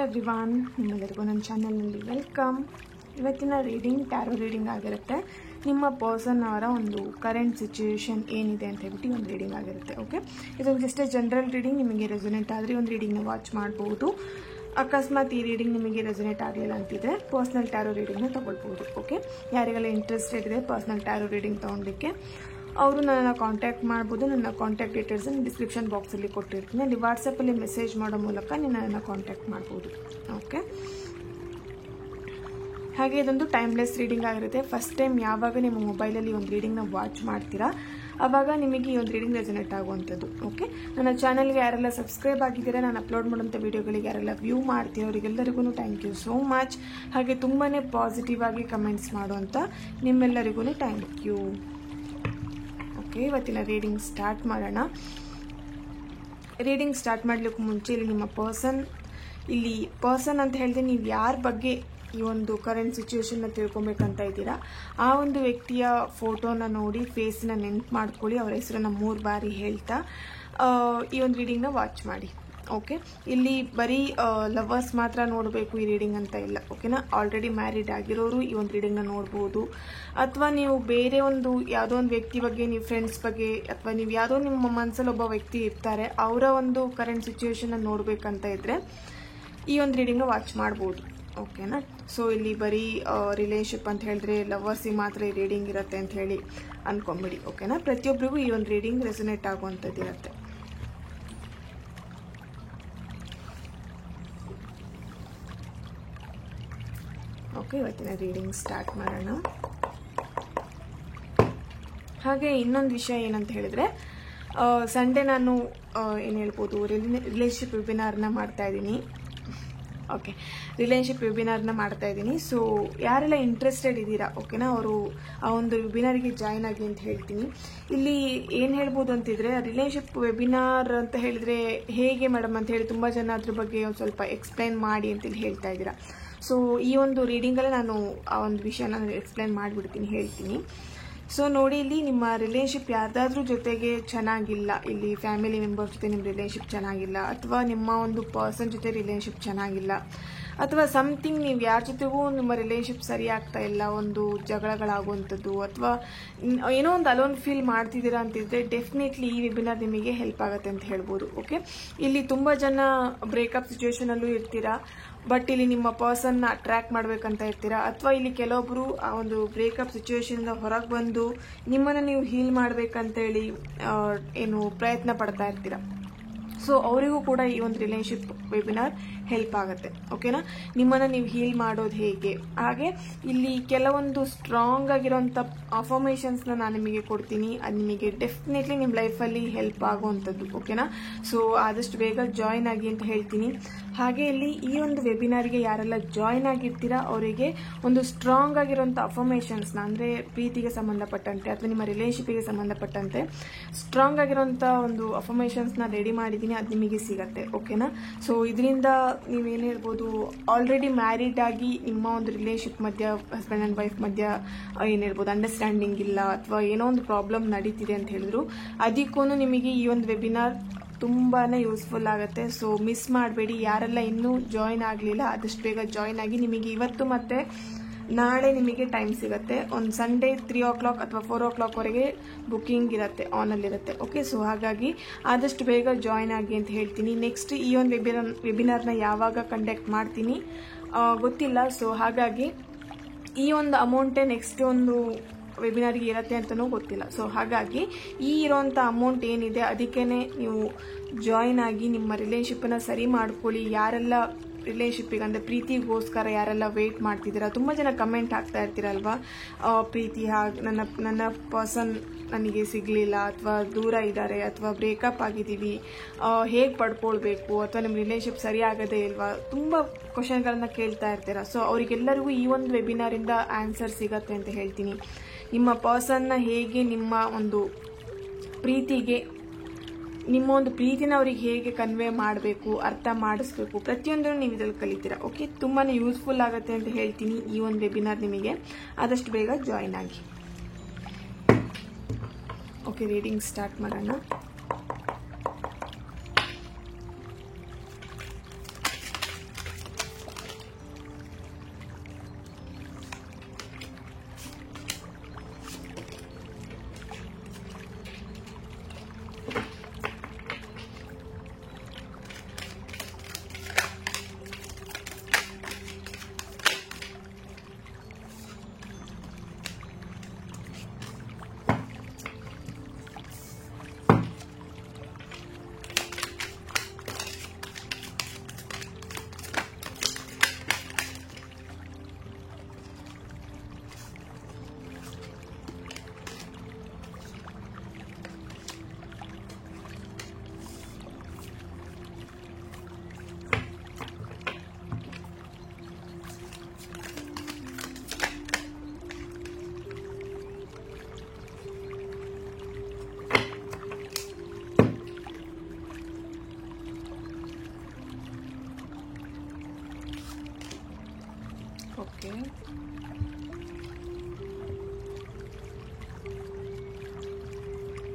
Everyone, ನಿಮ್ಮೆಲ್ಲರಿಗೂ ನನ್ನ ಚಾನಲ್ನಲ್ಲಿ ವೆಲ್ಕಮ್. ಇವತ್ತಿನ ರೀಡಿಂಗ್ ಟ್ಯಾರೋ ರೀಡಿಂಗ್ ಆಗಿರುತ್ತೆ. ನಿಮ್ಮ ಪರ್ಸನ್ ಅವರ ಒಂದು ಕರೆಂಟ್ ಸಿಚುವೇಶನ್ ಏನಿದೆ ಅಂತ ಹೇಳ್ಬಿಟ್ಟು ಒಂದು ರೀಡಿಂಗ್ ಆಗಿರುತ್ತೆ. ಓಕೆ, ಇದೊಂದು ಜಸ್ಟ್ ಜನರಲ್ ರೀಡಿಂಗ್. ನಿಮಗೆ ರೆಸೊನೇಟ್ ಆದರೆ ಒಂದು ರೀಡಿಂಗ್ನ ವಾಚ್ ಮಾಡ್ಬೋದು. ಅಕಸ್ಮಾತ್ ಈ ರೀಡಿಂಗ್ ನಿಮಗೆ ರೆಸೊನೇಟ್ ಆಗಲಿಲ್ಲ ಅಂತಿದ್ರೆ ಪರ್ಸ್ನಲ್ ಟ್ಯಾರೋ ರೀಡಿಂಗ್ನ ತೊಗೊಳ್ಬೋದು. ಓಕೆ, ಯಾರಿಗೆಲ್ಲ ಇಂಟ್ರೆಸ್ಟೆಡ್ ಇದೆ ಪರ್ಸ್ನಲ್ ಟ್ಯಾರೋ ರೀಡಿಂಗ್ ತೊಗೊಳ್ಲಿಕ್ಕೆ ಅವರು ನನ್ನನ್ನು ಕಾಂಟ್ಯಾಕ್ಟ್ ಮಾಡ್ಬೋದು. ನನ್ನ ಕಾಂಟ್ಯಾಕ್ಟ್ ಡೀಟೇಲ್ಸನ್ನು ಡಿಸ್ಕ್ರಿಪ್ಷನ್ ಬಾಕ್ಸಲ್ಲಿ ಕೊಟ್ಟಿರ್ತೀನಿ. ಅಲ್ಲಿ ವಾಟ್ಸಪ್ಪಲ್ಲಿ ಮೆಸೇಜ್ ಮಾಡೋ ಮೂಲಕ ನನ್ನನ್ನು ಕಾಂಟ್ಯಾಕ್ಟ್ ಮಾಡ್ಬೋದು. ಓಕೆ, ಹಾಗೆ ಇದೊಂದು ಟೈಮ್ಲೆಸ್ ರೀಡಿಂಗ್ ಆಗಿರುತ್ತೆ. ಫಸ್ಟ್ ಟೈಮ್ ಯಾವಾಗ ನಿಮ್ಮ ಮೊಬೈಲಲ್ಲಿ ಒಂದು ರೀಡಿಂಗ್ನ ವಾಚ್ ಮಾಡ್ತೀರಾ ಆವಾಗ ನಿಮಗೆ ಈ ಒಂದು ರೀಡಿಂಗ್ ರೆಸೊನೇಟ್ ಆಗುವಂಥದ್ದು. ಓಕೆ, ನನ್ನ ಚಾನಲ್ಗೆ ಯಾರೆಲ್ಲ ಸಬ್ಸ್ಕ್ರೈಬ್ ಆಗಿದ್ದೀರಾ, ನಾನು ಅಪ್ಲೋಡ್ ಮಾಡೋಂಥ ವೀಡಿಯೋಗಳಿಗೆ ಯಾರೆಲ್ಲ ವ್ಯೂ ಮಾಡ್ತೀರೋ ಅವರಿಗೆಲ್ಲರಿಗೂ ಥ್ಯಾಂಕ್ ಯು ಸೋ ಮಚ್. ಹಾಗೆ ತುಂಬಾ ಪಾಸಿಟಿವ್ ಆಗಿ ಕಮೆಂಟ್ಸ್ ಮಾಡುವಂಥ ನಿಮ್ಮೆಲ್ಲರಿಗೂ ಥ್ಯಾಂಕ್ ಯು. ಓಕೆ, ಇವತ್ತಿನ ರೀಡಿಂಗ್ ಸ್ಟಾರ್ಟ್ ಮಾಡೋಣ. ರೀಡಿಂಗ್ ಸ್ಟಾರ್ಟ್ ಮಾಡಲಿಕ್ಕೂ ಮುಂಚೆ ಇಲ್ಲಿ ಪರ್ಸನ್ ಅಂತ ಹೇಳಿದ್ರೆ ನೀವು ಯಾರ ಬಗ್ಗೆ ಈ ಒಂದು ಕರೆಂಟ್ ಸಿಚುವೇಶನ್ನ ತಿಳ್ಕೊಬೇಕಂತ ಇದ್ದೀರಾ ಆ ಒಂದು ವ್ಯಕ್ತಿಯ ಫೋಟೋನ ನೋಡಿ ಫೇಸ್ನ ನೆನ್ಪು ಮಾಡ್ಕೊಳ್ಳಿ. ಅವರ ಹೆಸರನ್ನ 3 ಬಾರಿ ಹೇಳ್ತಾ ಈ ಒಂದು ರೀಡಿಂಗ್ನ ವಾಚ್ ಮಾಡಿ. ಓಕೆ, ಇಲ್ಲಿ ಬರೀ ಲವರ್ಸ್ ಮಾತ್ರ ನೋಡಬೇಕು ಈ ರೀಡಿಂಗ್ ಅಂತ ಇಲ್ಲ. ಓಕೆನಾ, ಆಲ್ರೆಡಿ ಮ್ಯಾರಿಡ್ ಆಗಿರೋರು ಈ ಒಂದು ರೀಡಿಂಗ್ನ ನೋಡ್ಬೋದು. ಅಥವಾ ನೀವು ಬೇರೆ ಒಂದು ಯಾವುದೋ ಒಂದು ವ್ಯಕ್ತಿ ಬಗ್ಗೆ, ನೀವು ಫ್ರೆಂಡ್ಸ್ ಬಗ್ಗೆ, ಅಥವಾ ನೀವು ಯಾವುದೋ ನಿಮ್ಮ ಮನಸ್ಸಲ್ಲಿ ಒಬ್ಬ ವ್ಯಕ್ತಿ ಇರ್ತಾರೆ ಅವರ ಒಂದು ಕರೆಂಟ್ ಸಿಚುವೇಶನ್ನ ನೋಡಬೇಕಂತ ಇದ್ದರೆ ಈ ಒಂದು ರೀಡಿಂಗ್ನ ವಾಚ್ ಮಾಡ್ಬೋದು. ಓಕೆನಾ, ಸೊ ಇಲ್ಲಿ ಬರೀ ರಿಲೇಶನ್ಶಿಪ್ ಅಂತ ಹೇಳಿದ್ರೆ ಲವರ್ಸಿಗೆ ಮಾತ್ರ ಈ ರೀಡಿಂಗ್ ಇರುತ್ತೆ ಅಂತ ಹೇಳಿ ಅನ್ಕೊಂಬಿಡಿ. ಓಕೆನಾ, ಪ್ರತಿಯೊಬ್ಬರಿಗೂ ಈ ಒಂದು ರೀಡಿಂಗ್ ರೆಸೊನೇಟ್ ಆಗುವಂಥದ್ದು ಇರುತ್ತೆ. ಓಕೆ, ಇವತ್ತಿನ ರೀಡಿಂಗ್ ಸ್ಟಾರ್ಟ್ ಮಾಡೋಣ. ಹಾಗೆ ಇನ್ನೊಂದು ವಿಷಯ ಏನಂತ ಹೇಳಿದ್ರೆ, ಸಂಡೇ ನಾನು ಏನು ಹೇಳ್ಬೋದು ರಿಲೇಶನ್ಶಿಪ್ ವೆಬಿನಾರ್ನ ಮಾಡ್ತಾ ಇದ್ದೀನಿ. ಓಕೆ, ರಿಲೇಶನ್ಶಿಪ್ ವೆಬಿನಾರ್ನ ಮಾಡ್ತಾ ಇದ್ದೀನಿ. ಸೊ ಯಾರೆಲ್ಲ ಇಂಟ್ರೆಸ್ಟೆಡ್ ಇದ್ದೀರಾ ಓಕೆನಾ, ಅವರು ಆ ಒಂದು ವೆಬಿನಾರಿಗೆ ಜಾಯ್ನ್ ಆಗಿ ಅಂತ ಹೇಳ್ತೀನಿ. ಇಲ್ಲಿ ಏನು ಹೇಳ್ಬೋದು ಅಂತಿದ್ರೆ, ರಿಲೇಶನ್ಶಿಪ್ ವೆಬಿನಾರ್ ಅಂತ ಹೇಳಿದ್ರೆ ಹೇಗೆ ಮೇಡಮ್ ಅಂತ ಹೇಳಿ ತುಂಬ ಜನ ಅದ್ರ ಬಗ್ಗೆ ಒಂದು ಸ್ವಲ್ಪ ಎಕ್ಸ್ಪ್ಲೈನ್ ಮಾಡಿ ಅಂತೇಳಿ ಹೇಳ್ತಾ ಇದ್ದೀರಾ. ಸೊ ಈ ಒಂದು ರೀಡಿಂಗಲ್ಲಿ ನಾನು ಆ ಒಂದು ವಿಷಯನ ಎಕ್ಸ್ಪ್ಲೈನ್ ಮಾಡಿಬಿಡ್ತೀನಿ, ಹೇಳ್ತೀನಿ. ಸೊ ನೋಡಿ, ಇಲ್ಲಿ ನಿಮ್ಮ ರಿಲೇಶನ್ಶಿಪ್ ಯಾರ್ದಾದ್ರೂ ಜೊತೆಗೆ ಚೆನ್ನಾಗಿಲ್ಲ, ಇಲ್ಲಿ ಫ್ಯಾಮಿಲಿ ಮೆಂಬರ್ಸ್ ಜೊತೆ ನಿಮ್ಮ ರಿಲೇಶನ್ಶಿಪ್ ಚೆನ್ನಾಗಿಲ್ಲ, ಅಥವಾ ನಿಮ್ಮ ಒಂದು ಪರ್ಸನ್ ಜೊತೆ ರಿಲೇಶನ್ಶಿಪ್ ಚೆನ್ನಾಗಿಲ್ಲ, ಅಥವಾ ಸಮಥಿಂಗ್ ನೀವು ಯಾರ ಜೊತೆಗೂ ನಿಮ್ಮ ರಿಲೇಶನ್ಶಿಪ್ ಸರಿ ಆಗ್ತಾ ಇಲ್ಲ, ಒಂದು ಜಗಳಗಳಾಗುವಂಥದ್ದು, ಅಥವಾ ಏನೋ ಒಂದು ಅಲೋನ್ ಫೀಲ್ ಮಾಡ್ತಿದ್ದೀರಾ ಅಂತಿದ್ರೆ ಡೆಫಿನೆಟ್ಲಿ ಈ ವೆಬಿನಾರ್ ನಿಮಗೆ ಹೆಲ್ಪ್ ಆಗುತ್ತೆ ಅಂತ ಹೇಳ್ಬೋದು. ಓಕೆ, ಇಲ್ಲಿ ತುಂಬ ಜನ ಬ್ರೇಕಪ್ ಸಿಚುವೇಶನಲ್ಲೂ ಇರ್ತೀರಾ, ಬಟ್ ಇಲ್ಲಿ ನಿಮ್ಮ ಪರ್ಸನ್ನ ಅಟ್ರ್ಯಾಕ್ಟ್ ಮಾಡಬೇಕಂತ ಇರ್ತೀರಾ, ಅಥವಾ ಇಲ್ಲಿ ಕೆಲವೊಬ್ಬರು ಆ ಒಂದು ಬ್ರೇಕಪ್ ಸಿಚುವೇಶನಿಂದ ಹೊರಗೆ ಬಂದು ನಿಮ್ಮನ್ನು ನೀವು ಹೀಲ್ ಮಾಡಬೇಕಂತೇಳಿ ಏನು ಪ್ರಯತ್ನ ಪಡ್ತಾ ಇರ್ತೀರಾ. ಸೊ ಅವರಿಗೂ ಕೂಡ ಈ ಒಂದು ರಿಲೇಶನ್ಶಿಪ್ ವೆಬಿನಾರ್ ಹೆಲ್ಪ್ ಆಗುತ್ತೆ. ಓಕೆನಾ, ನಿಮ್ಮನ್ನು ನೀವು ಹೀಲ್ ಮಾಡೋದು ಹೇಗೆ. ಹಾಗೆ ಇಲ್ಲಿ ಕೆಲವೊಂದು ಸ್ಟ್ರಾಂಗ್ ಆಗಿರೋಂಥ ಅಫರ್ಮೇಷನ್ಸ್ನ ನಾನು ನಿಮಗೆ ಕೊಡ್ತೀನಿ, ಅದು ನಿಮಗೆ ಡೆಫಿನೆಟ್ಲಿ ನಿಮ್ಮ ಲೈಫಲ್ಲಿ ಹೆಲ್ಪ್ ಆಗುವಂಥದ್ದು. ಓಕೆನಾ, ಸೊ ಆದಷ್ಟು ಬೇಗ ಜಾಯ್ನ್ ಆಗಿ ಅಂತ ಹೇಳ್ತೀನಿ. ಹಾಗೆ ಇಲ್ಲಿ ಈ ಒಂದು ವೆಬಿನಾರ್ಗೆ ಯಾರೆಲ್ಲ ಜಾಯ್ನ್ ಆಗಿರ್ತೀರಾ ಅವರಿಗೆ ಒಂದು ಸ್ಟ್ರಾಂಗ್ ಆಗಿರೋಂಥ ಅಫರ್ಮೇಷನ್ಸ್ನ, ಅಂದರೆ ಪ್ರೀತಿಗೆ ಸಂಬಂಧಪಟ್ಟಂತೆ ಅಥವಾ ನಿಮ್ಮ ರಿಲೇಶನ್ಶಿಪ್ಗೆ ಸಂಬಂಧಪಟ್ಟಂತೆ ಸ್ಟ್ರಾಂಗ್ ಆಗಿರೋಂಥ ಒಂದು ಅಫರ್ಮೇಷನ್ಸ್ನ ರೆಡಿ ಮಾಡಿದ್ದೀನಿ, ಅದು ನಿಮಗೆ ಸಿಗತ್ತೆ. ಓಕೆನಾ, ಸೊ ಇದರಿಂದ ನೀವೇನು ಹೇಳ್ಬೋದು, ಆಲ್ರೆಡಿ ಮ್ಯಾರಿಡ್ ಆಗಿ ನಿಮ್ಮ ಒಂದು ರಿಲೇಶನ್ಶಿಪ್ ಮಧ್ಯ ಹಸ್ಬೆಂಡ್ ಆ್ಯಂಡ್ ವೈಫ್ ಮಧ್ಯ ಏನು ಹೇಳ್ಬೋದು ಅಂಡರ್ಸ್ಟ್ಯಾಂಡಿಂಗ್ ಇಲ್ಲ, ಅಥವಾ ಏನೋ ಒಂದು ಪ್ರಾಬ್ಲಮ್ ನಡೀತಿದೆ ಅಂತ ಹೇಳಿದ್ರು ಅದಕ್ಕೂ ನಿಮಗೆ ಈ ಒಂದು ವೆಬಿನಾರ್ ತುಂಬಾ ಯೂಸ್ಫುಲ್ ಆಗುತ್ತೆ. ಸೊ ಮಿಸ್ ಮಾಡಬೇಡಿ. ಯಾರೆಲ್ಲ ಇನ್ನೂ ಜಾಯ್ನ್ ಆಗಲಿಲ್ಲ ಆದಷ್ಟು ಬೇಗ ಜಾಯ್ನ್ ಆಗಿ. ನಿಮಗೆ ಇವತ್ತು ಮತ್ತು ನಾಳೆ ನಿಮಗೆ ಟೈಮ್ ಸಿಗುತ್ತೆ. ಒಂದು ಸಂಡೇ 3 o'clock ಅಥವಾ 4 o'clockವರೆಗೆ ಬುಕ್ಕಿಂಗ್ ಇರುತ್ತೆ, ಆನಲ್ಲಿರುತ್ತೆ. ಓಕೆ, ಸೊ ಹಾಗಾಗಿ ಆದಷ್ಟು ಬೇಗ ಜಾಯ್ನ್ ಆಗಿ ಅಂತ ಹೇಳ್ತೀನಿ. ನೆಕ್ಸ್ಟ್ ಈ ಒಂದು ವೆಬಿನಾರ್ನ ಯಾವಾಗ ಕಂಡಕ್ಟ್ ಮಾಡ್ತೀನಿ ಗೊತ್ತಿಲ್ಲ. ಸೊ ಹಾಗಾಗಿ ಈ ಒಂದು ಅಮೌಂಟೇ ನೆಕ್ಸ್ಟ್ ಒಂದು ವೆಬಿನಾರಿಗೆ ಇರುತ್ತೆ ಅಂತಲೂ ಗೊತ್ತಿಲ್ಲ. ಸೊ ಹಾಗಾಗಿ ಈ ಇರೋಂಥ ಅಮೌಂಟ್ ಏನಿದೆ ಅದಕ್ಕೇ ನೀವು ಜಾಯ್ನ್ ಆಗಿ ನಿಮ್ಮ ರಿಲೇಶನ್ಶಿಪ್ಪನ್ನು ಸರಿ ಮಾಡ್ಕೊಳ್ಳಿ. ಯಾರೆಲ್ಲ ರಿಲೇಶನ್ಶಿಪ್ಪಿಗೆ ಅಂದರೆ ಪ್ರೀತಿಗೋಸ್ಕರ ಯಾರೆಲ್ಲ ವೆಯ್ಟ್ ಮಾಡ್ತಿದ್ದೀರಾ, ತುಂಬ ಜನ ಕಮೆಂಟ್ ಹಾಕ್ತಾ ಇರ್ತೀರಲ್ವಾ, ಪ್ರೀತಿ ನನ್ನ ಪರ್ಸನ್ ನನಗೆ ಸಿಗಲಿಲ್ಲ, ಅಥವಾ ದೂರ ಇದ್ದಾರೆ, ಅಥವಾ ಬ್ರೇಕಪ್ ಆಗಿದ್ದೀವಿ, ಹೇಗೆ ಪಡ್ಕೊಳ್ಬೇಕು, ಅಥವಾ ನಿಮ್ಮ ರಿಲೇಶನ್ಶಿಪ್ ಸರಿ ಆಗೋದೇ ಇಲ್ವಾ, ತುಂಬ ಕ್ವಶನ್ಗಳನ್ನ ಕೇಳ್ತಾ ಇರ್ತೀರ. ಸೊ ಅವರಿಗೆಲ್ಲರಿಗೂ ಈ ಒಂದು ವೆಬಿನಾರಿಂದ ಆನ್ಸರ್ ಸಿಗತ್ತೆ ಅಂತ ಹೇಳ್ತೀನಿ. ನಿಮ್ಮ ಪರ್ಸನ್ನ ಹೇಗೆ ನಿಮ್ಮ ಒಂದು ಪ್ರೀತಿನ ಅವ್ರಿಗೆ ಹೇಗೆ ಕನ್ವೆ ಮಾಡಬೇಕು, ಅರ್ಥ ಮಾಡಿಸ್ಬೇಕು, ಪ್ರತಿಯೊಂದನ್ನು ನೀವು ಇದರಲ್ಲಿ ಕಲಿತೀರಾ. ಓಕೆ, ತುಂಬಾ ಯೂಸ್ಫುಲ್ ಆಗುತ್ತೆ ಅಂತ ಹೇಳ್ತೀನಿ ಈ ಒಂದು ವೆಬಿನಾರ್ ನಿಮಗೆ. ಆದಷ್ಟು ಬೇಗ ಜಾಯ್ನ್ ಆಗಿ. ಓಕೆ, ರೀಡಿಂಗ್ ಸ್ಟಾರ್ಟ್ ಮಾಡೋಣ. ಓಕೆ,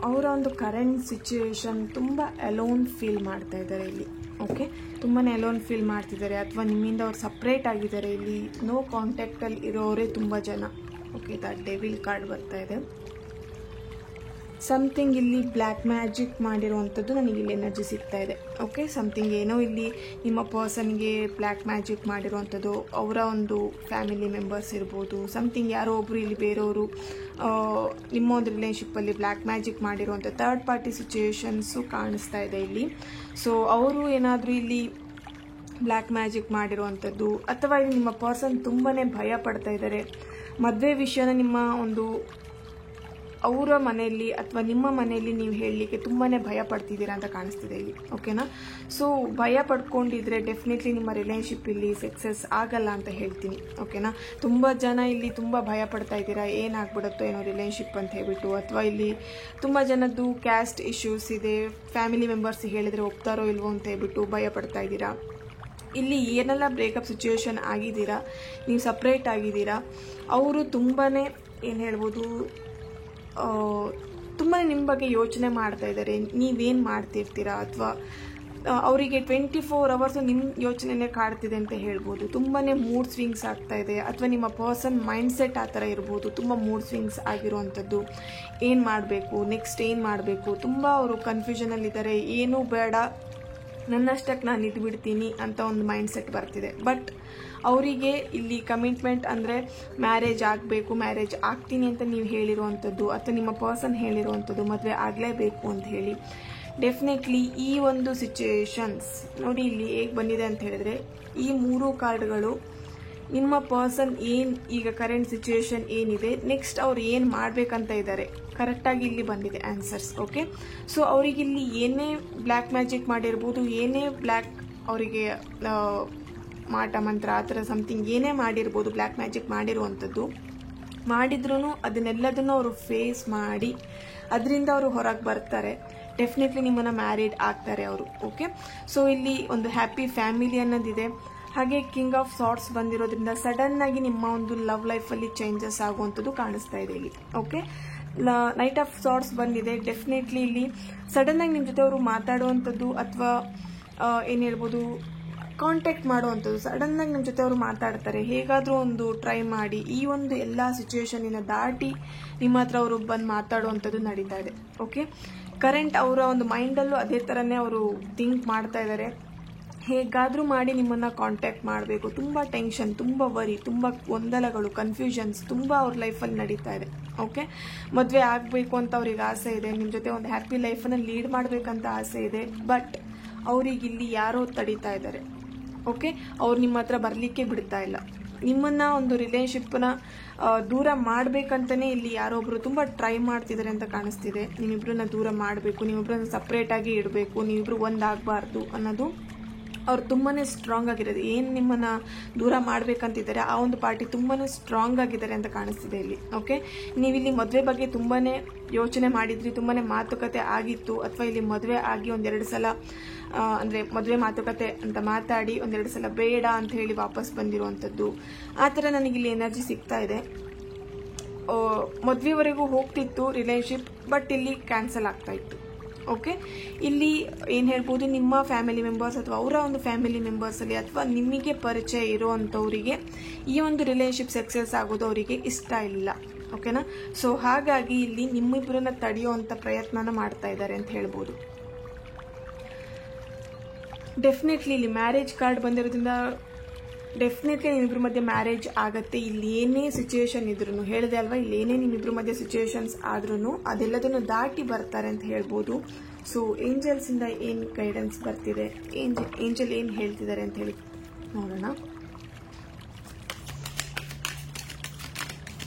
ಅವರ ಒಂದು ಕರೆಂಟ್ ಸಿಚುವೇಶನ್ ತುಂಬ ಅಲೋನ್ ಫೀಲ್ ಮಾಡ್ತಾ ಇದ್ದಾರೆ ಇಲ್ಲಿ. ಓಕೆ, ತುಂಬಾ ಅಲೋನ್ ಫೀಲ್ ಮಾಡ್ತಿದ್ದಾರೆ, ಅಥವಾ ನಿಮ್ಮಿಂದ ಅವ್ರು ಸಪ್ರೇಟ್ ಆಗಿದ್ದಾರೆ. ಇಲ್ಲಿ ನೋ ಕಾಂಟ್ಯಾಕ್ಟಲ್ಲಿ ಇರೋರೇ ತುಂಬ ಜನ. ಓಕೆ, ದ ಡೆವಿಲ್ ಕಾರ್ಡ್ ಬರ್ತಾ ಇದೆ. ಸಮಥಿಂಗ್ ಇಲ್ಲಿ ಬ್ಲ್ಯಾಕ್ ಮ್ಯಾಜಿಕ್ ಮಾಡಿರುವಂಥದ್ದು ನನಗೆ ಇಲ್ಲಿ ಎನರ್ಜಿ ಸಿಗ್ತಾ ಇದೆ. ಓಕೆ, ಸಮಥಿಂಗ್ ಏನೋ ಇಲ್ಲಿ ನಿಮ್ಮ ಪರ್ಸನ್ಗೆ ಬ್ಲ್ಯಾಕ್ ಮ್ಯಾಜಿಕ್ ಮಾಡಿರುವಂಥದ್ದು, ಅವರ ಒಂದು ಫ್ಯಾಮಿಲಿ ಮೆಂಬರ್ಸ್ ಇರ್ಬೋದು. ಸಮಥಿಂಗ್ ಯಾರೋ ಒಬ್ಬರು ಇಲ್ಲಿ ಬೇರೆಯವರು ನಿಮ್ಮ ಒಂದು ರಿಲೇಷನ್ಶಿಪ್ಪಲ್ಲಿ ಬ್ಲ್ಯಾಕ್ ಮ್ಯಾಜಿಕ್ ಮಾಡಿರುವಂಥ ಥರ್ಡ್ ಪಾರ್ಟಿ ಸಿಚುವೇಶನ್ಸು ಕಾಣಿಸ್ತಾ ಇದೆ ಇಲ್ಲಿ. ಸೊ ಅವರು ಏನಾದರೂ ಇಲ್ಲಿ ಬ್ಲ್ಯಾಕ್ ಮ್ಯಾಜಿಕ್ ಮಾಡಿರುವಂಥದ್ದು, ಅಥವಾ ಇಲ್ಲಿ ನಿಮ್ಮ ಪರ್ಸನ್ ತುಂಬಾ ಭಯ ಪಡ್ತಾ ಇದ್ದಾರೆ. ಮದುವೆ ವಿಷಯನ ನಿಮ್ಮ ಒಂದು ಅವರ ಮನೆಯಲ್ಲಿ ಅಥವಾ ನಿಮ್ಮ ಮನೆಯಲ್ಲಿ ನೀವು ಹೇಳಲಿಕ್ಕೆ ತುಂಬಾ ಭಯ ಪಡ್ತಿದ್ದೀರಾ ಅಂತ ಕಾಣಿಸ್ತಿದೆ ಇಲ್ಲಿ. ಓಕೆನಾ? ಸೊ ಭಯ ಪಡ್ಕೊಂಡಿದ್ರೆ ಡೆಫಿನೆಟ್ಲಿ ನಿಮ್ಮ ರಿಲೇಷನ್ಶಿಪ್ ಇಲ್ಲಿ ಸಕ್ಸಸ್ ಆಗಲ್ಲ ಅಂತ ಹೇಳ್ತೀನಿ. ಓಕೆನಾ? ತುಂಬ ಜನ ಇಲ್ಲಿ ತುಂಬ ಭಯ ಪಡ್ತಾ ಇದ್ದೀರಾ, ಏನಾಗ್ಬಿಡುತ್ತೋ ಏನೋ ರಿಲೇಷನ್ಶಿಪ್ ಅಂತ ಹೇಳ್ಬಿಟ್ಟು, ಅಥವಾ ಇಲ್ಲಿ ತುಂಬ ಜನದ್ದು ಕ್ಯಾಸ್ಟ್ ಇಶ್ಯೂಸ್ ಇದೆ, ಫ್ಯಾಮಿಲಿ ಮೆಂಬರ್ಸ್ ಹೇಳಿದರೆ ಒಪ್ತಾರೋ ಇಲ್ವೋ ಅಂತ ಹೇಳ್ಬಿಟ್ಟು ಭಯ ಪಡ್ತಾ ಇದ್ದೀರಾ. ಇಲ್ಲಿ ಏನೆಲ್ಲ ಬ್ರೇಕಪ್ ಸಿಚುವೇಶನ್ ಆಗಿದ್ದೀರಾ, ನೀವು ಸಪ್ರೇಟ್ ಆಗಿದ್ದೀರಾ, ಅವರು ತುಂಬಾ ಏನು ಹೇಳ್ಬೋದು, ತುಂಬಾ ನಿಮ್ಮ ಬಗ್ಗೆ ಯೋಚನೆ ಮಾಡ್ತಾ ಇದ್ದಾರೆ. ನೀವೇನು ಮಾಡ್ತಿರ್ತೀರಾ, ಅಥವಾ ಅವರಿಗೆ 24 hours ನಿಮ್ಮ ಯೋಚನೆನೇ ಕಾಡ್ತಿದೆ ಅಂತ ಹೇಳ್ಬೋದು. ತುಂಬಾ ಮೂಡ್ ಸ್ವಿಂಗ್ಸ್ ಆಗ್ತಾ ಇದೆ, ಅಥವಾ ನಿಮ್ಮ ಪರ್ಸನ್ ಮೈಂಡ್ಸೆಟ್ ಆ ಥರ ಇರ್ಬೋದು. ತುಂಬ ಮೂಡ್ ಸ್ವಿಂಗ್ಸ್ ಆಗಿರುವಂಥದ್ದು, ಏನು ಮಾಡಬೇಕು, ನೆಕ್ಸ್ಟ್ ಏನು ಮಾಡಬೇಕು, ತುಂಬ ಅವರು ಕನ್ಫ್ಯೂಷನಲ್ಲಿದ್ದಾರೆ. ಏನೂ ಬೇಡ, ನನ್ನಷ್ಟಕ್ಕೆ ನಾನು ಇದು ಬಿಡ್ತೀನಿ ಅಂತ ಒಂದು ಮೈಂಡ್ಸೆಟ್ ಬರ್ತಿದೆ. ಬಟ್ ಅವರಿಗೆ ಇಲ್ಲಿ ಕಮಿಟ್ಮೆಂಟ್ ಅಂದರೆ ಮ್ಯಾರೇಜ್ ಆಗಬೇಕು, ಮ್ಯಾರೇಜ್ ಆಗ್ತೀನಿ ಅಂತ ನೀವು ಹೇಳಿರುವಂಥದ್ದು, ಅಥವಾ ನಿಮ್ಮ ಪರ್ಸನ್ ಹೇಳಿರುವಂಥದ್ದು, ಮದುವೆ ಆಗಲೇಬೇಕು ಅಂತ ಹೇಳಿ. ಡೆಫಿನೆಟ್ಲಿ ಈ ಒಂದು ಸಿಚುವೇಶನ್ಸ್ ನೋಡಿ ಇಲ್ಲಿ ಹೇಗೆ ಬಂದಿದೆ ಅಂತ ಹೇಳಿದ್ರೆ, ಈ 3 ಕಾರ್ಡ್ಗಳು ನಿಮ್ಮ ಪರ್ಸನ್ ಏನು ಈಗ ಕರೆಂಟ್ ಸಿಚುವೇಶನ್ ಏನಿದೆ, ನೆಕ್ಸ್ಟ್ ಅವ್ರು ಏನು ಮಾಡಬೇಕಂತ ಇದ್ದಾರೆ, ಕರೆಕ್ಟಾಗಿ ಇಲ್ಲಿ ಬಂದಿದೆ ಆನ್ಸರ್ಸ್. ಓಕೆ, ಸೊ ಅವರಿಗಿಲ್ಲಿ ಏನೇ ಬ್ಲ್ಯಾಕ್ ಮ್ಯಾಜಿಕ್ ಮಾಡಿರ್ಬೋದು, ಏನೇ ಬ್ಲ್ಯಾಕ್ ಅವರಿಗೆ ಮಾಟ ಮಂತ್ರ ಆ ಥರ ಸಮಥಿಂಗ್ ಏನೇ ಮಾಡಿರ್ಬೋದು, ಬ್ಲ್ಯಾಕ್ ಮ್ಯಾಜಿಕ್ ಮಾಡಿರುವಂಥದ್ದು ಮಾಡಿದ್ರೂ ಅದನ್ನೆಲ್ಲದನ್ನು ಅವರು ಫೇಸ್ ಮಾಡಿ ಅದರಿಂದ ಅವರು ಹೊರಗೆ ಬರ್ತಾರೆ. ಡೆಫಿನೆಟ್ಲಿ ನಿಮ್ಮನ್ನು ಮ್ಯಾರಿಡ್ ಆಗ್ತಾರೆ ಅವರು. ಓಕೆ, ಸೊ ಇಲ್ಲಿ ಒಂದು ಹ್ಯಾಪಿ ಫ್ಯಾಮಿಲಿ ಅನ್ನೋದಿದೆ. ಹಾಗೆ ಕಿಂಗ್ ಆಫ್ ಸಾರ್ಟ್ಸ್ ಬಂದಿರೋದ್ರಿಂದ ಸಡನ್ ಆಗಿ ನಿಮ್ಮ ಒಂದು ಲವ್ ಲೈಫಲ್ಲಿ ಚೇಂಜಸ್ ಆಗುವಂಥದ್ದು ಕಾಣಿಸ್ತಾ ಇದೆ ಇಲ್ಲಿ. ಓಕೆ, ನೈಟ್ ಆಫ್ ಸಾರ್ಟ್ಸ್ ಬಂದಿದೆ. ಡೆಫಿನೆಟ್ಲಿ ಇಲ್ಲಿ ಸಡನ್ ಆಗಿ ನಿಮ್ಮ ಜೊತೆ ಅವರು ಮಾತಾಡುವಂಥದ್ದು, ಅಥವಾ ಏನು ಹೇಳ್ಬೋದು, ಕಾಂಟ್ಯಾಕ್ಟ್ ಮಾಡುವಂಥದ್ದು, ಸಡನ್ ಆಗಿ ನಿಮ್ಮ ಜೊತೆ ಅವರು ಮಾತಾಡ್ತಾರೆ. ಹೇಗಾದರೂ ಒಂದು ಟ್ರೈ ಮಾಡಿ ಈ ಒಂದು ಎಲ್ಲ ಸಿಚುವೇಶನಿನ ದಾಟಿ ನಿಮ್ಮ ಹತ್ರ ಅವರು ಬಂದು ಮಾತಾಡುವಂಥದ್ದು ನಡೀತಾ ಇದೆ. ಓಕೆ, ಕರೆಂಟ್ ಅವರ ಒಂದು ಮೈಂಡಲ್ಲೂ ಅದೇ ಥರನೇ ಅವರು ಥಿಂಕ್ ಮಾಡ್ತಾ ಇದ್ದಾರೆ. ಹೇಗಾದರೂ ಮಾಡಿ ನಿಮ್ಮನ್ನು ಕಾಂಟ್ಯಾಕ್ಟ್ ಮಾಡಬೇಕು. ತುಂಬ ಟೆನ್ಷನ್, ತುಂಬ ವರಿ, ತುಂಬ ಗೊಂದಲಗಳು, ಕನ್ಫ್ಯೂಷನ್ಸ್ ತುಂಬ ಅವ್ರ ಲೈಫಲ್ಲಿ ನಡೀತಾ ಇದೆ. ಓಕೆ, ಮದುವೆ ಆಗಬೇಕು ಅಂತ ಅವ್ರಿಗೆ ಆಸೆ ಇದೆ, ನಿಮ್ಮ ಜೊತೆ ಒಂದು ಹ್ಯಾಪಿ ಲೈಫನ್ನು ಲೀಡ್ ಮಾಡಬೇಕಂತ ಆಸೆ ಇದೆ. ಬಟ್ ಅವ್ರಿಗಿಲ್ಲಿ ಯಾರೋ ತಡೀತಾ ಇದ್ದಾರೆ. ಓಕೆ, ಅವ್ರು ನಿಮ್ಮ ಹತ್ರ ಬರಲಿಕ್ಕೆ ಬಿಡ್ತಾ ಇಲ್ಲ. ನಿಮ್ಮನ್ನು ಒಂದು ರಿಲೇಷನ್ಶಿಪ್ನ ದೂರ ಮಾಡಬೇಕಂತಲೇ ಇಲ್ಲಿ ಯಾರೊಬ್ಬರು ತುಂಬ ಟ್ರೈ ಮಾಡ್ತಿದ್ದಾರೆ ಅಂತ ಕಾಣಿಸ್ತಿದೆ. ನಿಮ್ಮಿಬ್ಬರನ್ನ ದೂರ ಮಾಡಬೇಕು, ನಿಮ್ಮಿಬ್ಬರನ್ನ ಸಪ್ರೇಟಾಗಿ ಇಡಬೇಕು, ನೀವಿಬ್ಬರು ಒಂದಾಗಬಾರ್ದು ಅನ್ನೋದು ಅವ್ರು ತುಂಬಾ ಸ್ಟ್ರಾಂಗ್ ಆಗಿರೋದು. ಏನು ನಿಮ್ಮನ್ನು ದೂರ ಮಾಡಬೇಕಂತಿದ್ದಾರೆ ಆ ಒಂದು ಪಾರ್ಟಿ ತುಂಬಾ ಸ್ಟ್ರಾಂಗ್ ಆಗಿದ್ದಾರೆ ಅಂತ ಕಾಣಿಸ್ತಿದೆ ಇಲ್ಲಿ. ಓಕೆ, ನೀವಿಲ್ಲಿ ಮದುವೆ ಬಗ್ಗೆ ತುಂಬಾ ಯೋಚನೆ ಮಾಡಿದ್ರಿ, ತುಂಬಾ ಮಾತುಕತೆ ಆಗಿತ್ತು, ಅಥವಾ ಇಲ್ಲಿ ಮದುವೆ ಆಗಿ 1-2 ಸಲ ಅಂದರೆ ಮದುವೆ ಮಾತುಕತೆ ಅಂತ ಮಾತಾಡಿ 1-2 ಸಲ ಬೇಡ ಅಂತ ಹೇಳಿ ವಾಪಸ್ ಬಂದಿರುವಂಥದ್ದು, ಆ ಥರ ನನಗಿಲ್ಲಿ ಎನರ್ಜಿ ಸಿಗ್ತಾ ಇದೆ. ಮದುವೆವರೆಗೂ ಹೋಗ್ತಿತ್ತು ರಿಲೇಷನ್ಶಿಪ್, ಬಟ್ ಇಲ್ಲಿ ಕ್ಯಾನ್ಸಲ್ ಆಗ್ತಾ ಇತ್ತು. ಓಕೆ, ಇಲ್ಲಿ ಏನು ಹೇಳ್ಬೋದು, ನಿಮ್ಮ ಫ್ಯಾಮಿಲಿ ಮೆಂಬರ್ಸ್ ಅಥವಾ ಅವರ ಒಂದು ಫ್ಯಾಮಿಲಿ ಮೆಂಬರ್ಸಲ್ಲಿ ಅಥವಾ ನಿಮಗೆ ಪರಿಚಯ ಇರೋವಂಥವರಿಗೆ ಈ ಒಂದು ರಿಲೇಷನ್ಶಿಪ್ ಸಕ್ಸಸ್ ಆಗೋದು ಅವರಿಗೆ ಇಷ್ಟ ಇಲ್ಲ. ಓಕೆನಾ? ಸೊ ಹಾಗಾಗಿ ಇಲ್ಲಿ ನಿಮ್ಮಿಬ್ಬರನ್ನ ತಡೆಯುವಂಥ ಪ್ರಯತ್ನನ ಮಾಡ್ತಾ ಇದ್ದಾರೆ ಅಂತ ಹೇಳ್ಬೋದು. ಡೆಫಿನೆಟ್ಲಿ ಇಲ್ಲಿ ಮ್ಯಾರೇಜ್ ಕಾರ್ಡ್ ಬಂದಿರೋದ್ರಿಂದ ಡೆಫಿನೆಟ್ಲಿ ನಿಮ್ಮಿಬ್ಬರ ಮಧ್ಯೆ ಮ್ಯಾರೇಜ್ ಆಗತ್ತೆ. ಇಲ್ಲಿ ಏನೇ ಸಿಚುವೇಶನ್ ಇದ್ರೂ, ಹೇಳಿದೆ ಅಲ್ವಾ, ಇಲ್ಲಿ ಏನೇ ನಿಮ್ಮಿಬ್ಬರ ಮಧ್ಯೆ ಸಿಚುವೇಶನ್ಸ್ ಆದ್ರೂ ಅದೆಲ್ಲದನ್ನು ದಾಟಿ ಬರ್ತಾರೆ ಅಂತ ಹೇಳ್ಬೋದು. ಸೊ ಏಂಜಲ್ಸಿಂದ ಏನು ಗೈಡೆನ್ಸ್ ಬರ್ತಿದೆ, ಏಂಜಲ್ ಏನು ಹೇಳ್ತಿದ್ದಾರೆ ಅಂತ ಹೇಳಿ ನೋಡೋಣ.